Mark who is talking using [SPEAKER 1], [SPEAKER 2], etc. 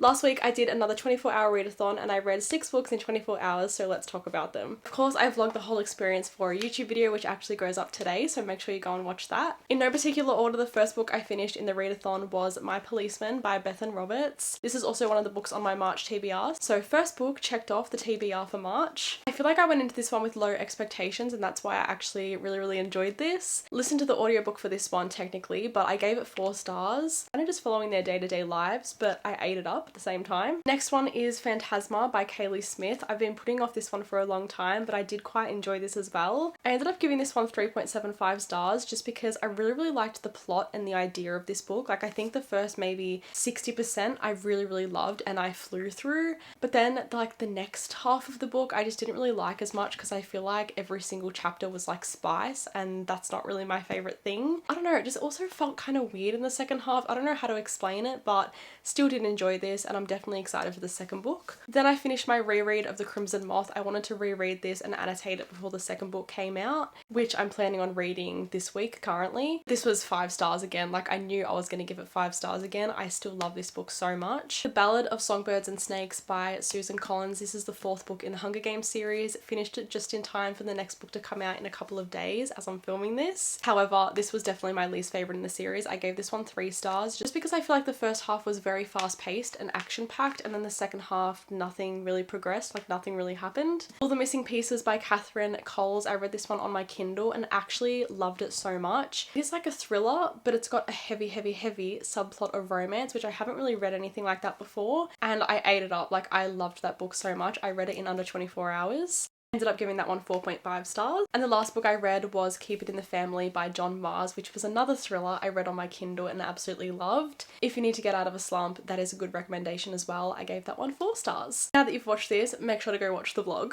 [SPEAKER 1] Last week I did another 24-hour readathon and I read 6 books in 24 hours, so let's talk about them. Of course, I vlogged the whole experience for a YouTube video which actually goes up today, so make sure you go and watch that. In no particular order, the first book I finished in the readathon was My Policeman by Bethan Roberts. This is also one of the books on my March TBR. So first book, checked off the TBR for March. I feel like I went into this one with low expectations and that's why I actually really enjoyed this. Listened to the audiobook for this one technically, but I gave it 4 stars. Kind of just following their day-to-day lives, but I ate it up at the same time. Next one is Phantasma by Kaylee Smith. I've been putting off this one for a long time, but I did quite enjoy this as well. I ended up giving this one 3.75 stars just because I really liked the plot and the idea of this book. Like, I think the first maybe 60% I really loved and I flew through, but then like the next half of the book I just didn't really like as much because I feel like every single chapter was like spice and that's not really my favorite thing. I don't know, it just also felt kind of weird in the second half. I don't know how to explain it, but still did enjoy this and I'm definitely excited for the second book. Then I finished my reread of The Crimson Moth. I wanted to reread this and annotate it before the second book came out, which I'm planning on reading this week currently. This was 5 stars again. Like, I knew I was going to give it 5 stars again. I still love this book so much. The Ballad of Songbirds and Snakes by Susan Collins. This is the 4th book in the Hunger Games series. Finished it just in time for the next book to come out in a couple of days as I'm filming this. However, this was definitely my least favorite in the series. I gave this one 3 stars just because I feel like the first half was very fast paced and action packed, and then the second half nothing really progressed, like nothing really happened. All the Missing Pieces by Catherine Coles. I read this one on my Kindle and actually loved it so much. It's like a thriller, but it's got a heavy subplot of romance, which I haven't really read anything like that before, and I ate it up. Like, I loved that book so much. I read it in under 24 hours. Ended up giving that one 4.5 stars. And the last book I read was Keep It in the Family by John Mars, which was another thriller I read on my Kindle and absolutely loved. If you need to get out of a slump, that is a good recommendation as well. I gave that one 4 stars. Now that you've watched this, make sure to go watch the vlog.